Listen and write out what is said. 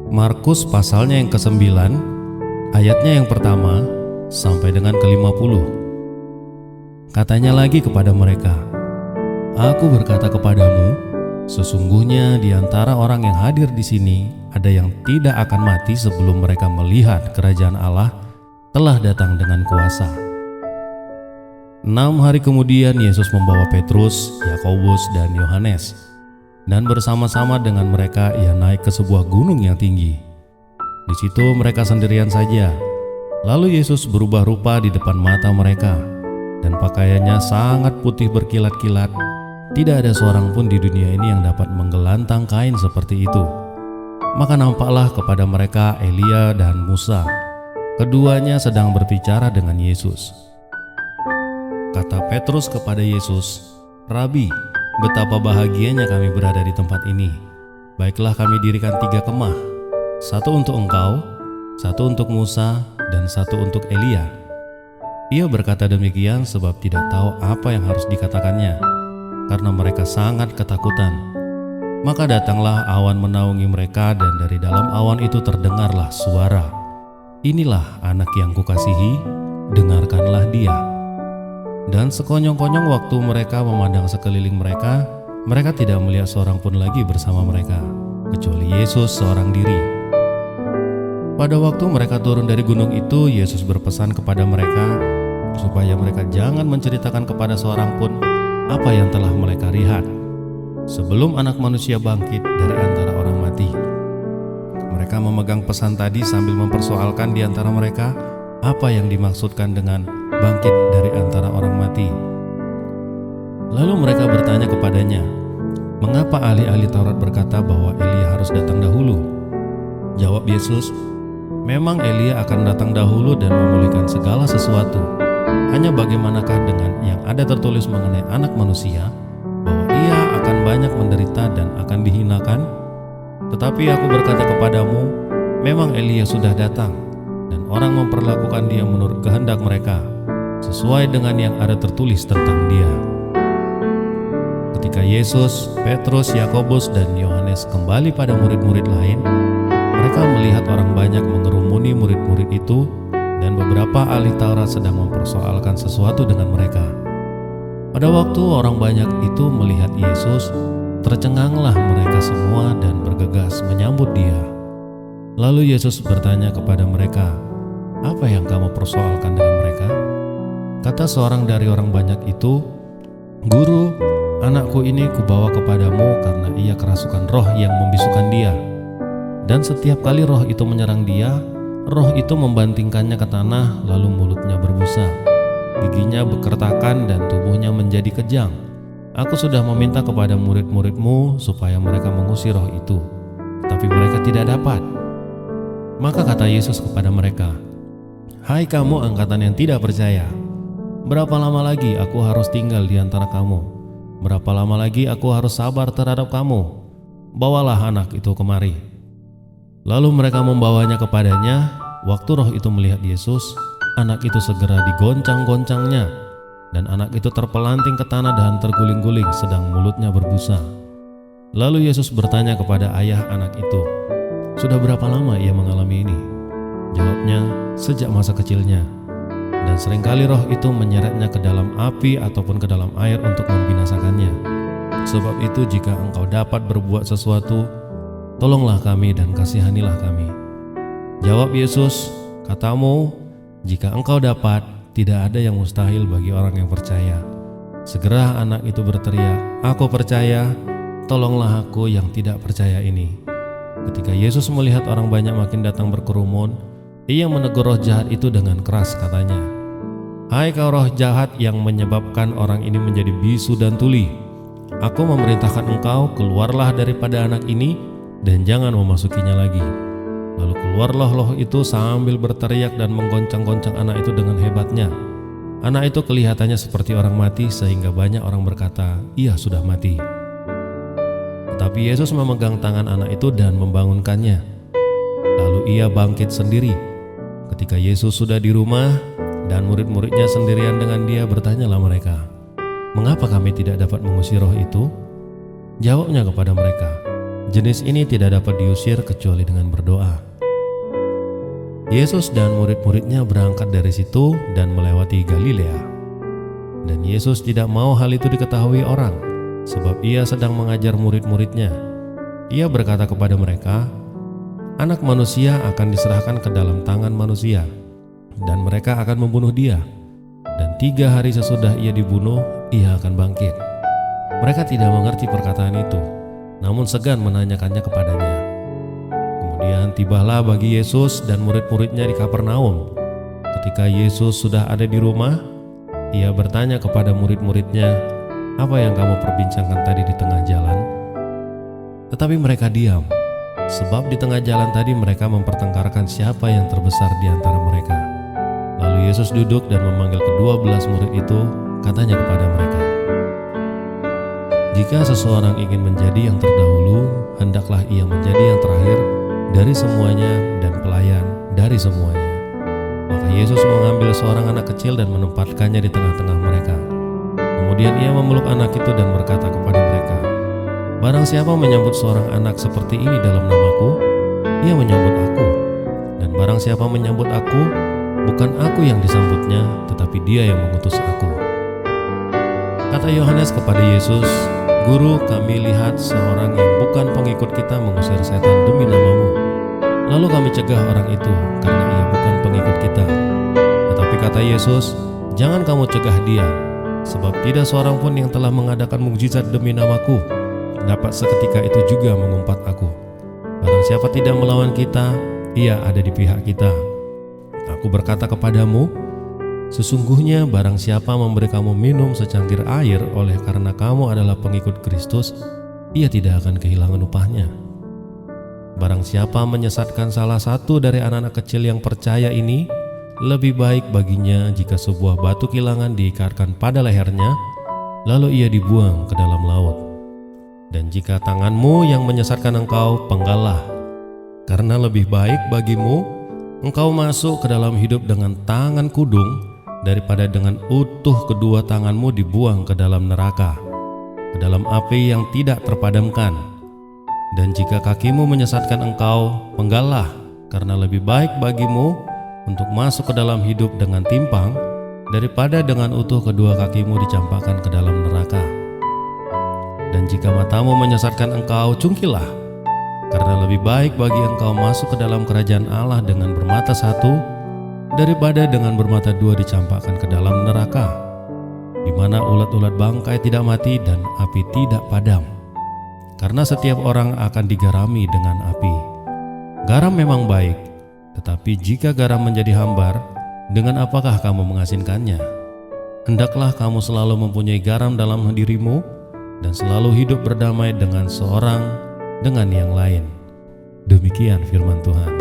Markus pasalnya yang ke-9, ayatnya yang pertama sampai dengan ke-50. Katanya lagi kepada mereka, "Aku berkata kepadamu, sesungguhnya di antara orang yang hadir di sini ada yang tidak akan mati sebelum mereka melihat kerajaan Allah telah datang dengan kuasa." 6 hari kemudian Yesus membawa Petrus, Yakobus, dan Yohanes, dan bersama-sama dengan mereka ia naik ke sebuah gunung yang tinggi. Di situ mereka sendirian saja. Lalu Yesus berubah rupa di depan mata mereka, dan pakaiannya sangat putih berkilat-kilat. Tidak ada seorang pun di dunia ini yang dapat menggelantang kain seperti itu. Maka nampaklah kepada mereka Elia dan Musa. Keduanya sedang berbicara dengan Yesus. Kata Petrus kepada Yesus, "Rabi, betapa bahagianya kami berada di tempat ini. Baiklah kami dirikan 3 kemah, satu untuk engkau, satu untuk Musa, dan satu untuk Elia." Ia berkata demikian sebab tidak tahu apa yang harus dikatakannya, karena mereka sangat ketakutan. Maka datanglah awan menaungi mereka, dan dari dalam awan itu terdengarlah suara, "Inilah anak yang kukasihi, dengarkanlah dia." Dan sekonyong-konyong waktu mereka memandang sekeliling mereka, mereka tidak melihat seorang pun lagi bersama mereka, kecuali Yesus seorang diri. Pada waktu mereka turun dari gunung itu, Yesus berpesan kepada mereka supaya mereka jangan menceritakan kepada seorang pun apa yang telah mereka lihat sebelum Anak Manusia bangkit dari antara orang mati. Mereka memegang pesan tadi sambil mempersoalkan di antara mereka apa yang dimaksudkan dengan bangkit dari antara orang mati. Lalu mereka bertanya kepadanya, "Mengapa ahli-ahli Taurat berkata bahwa Elia harus datang dahulu?" Jawab Yesus, "Memang Elia akan datang dahulu dan memulihkan segala sesuatu. Hanya bagaimanakah dengan yang ada tertulis mengenai Anak Manusia, bahwa ia akan banyak menderita dan akan dihinakan? Tetapi aku berkata kepadamu, memang Elia sudah datang, dan orang memperlakukan dia menurut kehendak mereka, sesuai dengan yang ada tertulis tentang dia." Ketika Yesus, Petrus, Yakobus, dan Yohanes kembali pada murid-murid lain, mereka melihat orang banyak mengerumuni murid-murid itu, dan beberapa ahli Taurat sedang mempersoalkan sesuatu dengan mereka. Pada waktu orang banyak itu melihat Yesus, tercenganglah mereka semua dan bergegas menyambut dia. Lalu Yesus bertanya kepada mereka, "Apa yang kamu persoalkan dengan mereka?" Kata seorang dari orang banyak itu, "Guru, anakku ini kubawa kepadamu karena ia kerasukan roh yang membisukan dia. Dan setiap kali roh itu menyerang dia, roh itu membantingkannya ke tanah, lalu mulutnya berbusa, giginya bekertakan dan tubuhnya menjadi kejang. Aku sudah meminta kepada murid-muridmu supaya mereka mengusir roh itu, tapi mereka tidak dapat." Maka kata Yesus kepada mereka, "Hai kamu angkatan yang tidak percaya, berapa lama lagi aku harus tinggal di antara kamu? Berapa lama lagi aku harus sabar terhadap kamu? Bawalah anak itu kemari." Lalu mereka membawanya kepadanya. Waktu roh itu melihat Yesus, anak itu segera digoncang-goncangnya, dan anak itu terpelanting ke tanah dan terguling-guling sedang mulutnya berbusa. Lalu Yesus bertanya kepada ayah anak itu, "Sudah berapa lama ia mengalami ini?" Jawabnya, "Sejak masa kecilnya. Dan seringkali roh itu menyeretnya ke dalam api ataupun ke dalam air untuk membinasakannya. Sebab itu jika engkau dapat berbuat sesuatu, tolonglah kami dan kasihanilah kami." Jawab Yesus, "Katamu, jika engkau dapat, tidak ada yang mustahil bagi orang yang percaya." Segera anak itu berteriak, "Aku percaya, tolonglah aku yang tidak percaya ini." Ketika Yesus melihat orang banyak makin datang berkerumun, ia menegur roh jahat itu dengan keras, katanya, "Hai kau roh jahat yang menyebabkan orang ini menjadi bisu dan tuli, aku memerintahkan engkau, keluarlah daripada anak ini dan jangan memasukinya lagi." Lalu keluarlah roh itu sambil berteriak dan menggoncang-goncang anak itu dengan hebatnya. Anak itu kelihatannya seperti orang mati, sehingga banyak orang berkata, "Ia sudah mati." Tetapi Yesus memegang tangan anak itu dan membangunkannya. Lalu ia bangkit sendiri. Ketika Yesus sudah di rumah dan murid-muridnya sendirian dengan dia, bertanyalah mereka, "Mengapa kami tidak dapat mengusir roh itu?" Jawabnya kepada mereka, Jenis ini tidak dapat diusir kecuali dengan berdoa. Yesus dan murid-muridnya berangkat dari situ dan melewati Galilea. Dan Yesus tidak mau hal itu diketahui orang, sebab ia sedang mengajar murid-muridnya. Ia berkata kepada mereka, Anak manusia akan diserahkan ke dalam tangan manusia, dan mereka akan membunuh dia. Dan 3 hari sesudah ia dibunuh, ia akan bangkit. Mereka tidak mengerti perkataan itu, namun segan menanyakannya kepadanya. Kemudian tibalah bagi Yesus dan murid-muridnya di Kapernaum. Ketika Yesus sudah ada di rumah, ia bertanya kepada murid-muridnya, "Apa yang kamu perbincangkan tadi di tengah jalan?" Tetapi mereka diam, sebab di tengah jalan tadi mereka mempertengkarkan siapa yang terbesar di antara mereka. Lalu Yesus duduk dan memanggil ke-12 murid itu, katanya kepada mereka, "Jika seseorang ingin menjadi yang terdahulu, hendaklah ia menjadi yang terakhir dari semuanya dan pelayan dari semuanya." Maka Yesus mengambil seorang anak kecil dan menempatkannya di tengah-tengah mereka. Kemudian ia memeluk anak itu dan berkata kepada mereka, "Barang siapa menyambut seorang anak seperti ini dalam namaku, ia menyambut aku. Dan barang siapa menyambut aku, bukan aku yang disambutnya, tetapi dia yang mengutus aku." Kata Yohanes kepada Yesus, "Guru, kami lihat seorang yang bukan pengikut kita mengusir setan demi namamu. Lalu kami cegah orang itu karena ia bukan pengikut kita." Tetapi kata Yesus, "Jangan kamu cegah dia, sebab tidak seorang pun yang telah mengadakan mukjizat demi namaku dapat seketika itu juga mengumpat aku. Barang siapa tidak melawan kita, ia ada di pihak kita. Aku berkata kepadamu, sesungguhnya barang siapa memberi kamu minum secangkir air oleh karena kamu adalah pengikut Kristus, ia tidak akan kehilangan upahnya. Barang siapa menyesatkan salah satu dari anak-anak kecil yang percaya ini, lebih baik baginya jika sebuah batu kilangan diikatkan pada lehernya, lalu ia dibuang ke dalam laut. Dan jika tanganmu yang menyesatkan engkau, penggallah, karena lebih baik bagimu engkau masuk ke dalam hidup dengan tangan kudung daripada dengan utuh kedua tanganmu dibuang ke dalam neraka, ke dalam api yang tidak terpadamkan. Dan jika kakimu menyesatkan engkau, penggallah, karena lebih baik bagimu untuk masuk ke dalam hidup dengan timpang daripada dengan utuh kedua kakimu dicampakkan ke dalam neraka. Dan jika matamu menyesatkan engkau, cungkilah, karena lebih baik bagi engkau masuk ke dalam kerajaan Allah dengan bermata satu daripada dengan bermata dua dicampakkan ke dalam neraka, di mana ulat-ulat bangkai tidak mati dan api tidak padam. Karena setiap orang akan digarami dengan api. Garam memang baik, tetapi jika garam menjadi hambar, dengan apakah kamu mengasinkannya? Hendaklah kamu selalu mempunyai garam dalam dirimu dan selalu hidup berdamai dengan seorang dengan yang lain. Demikian firman Tuhan.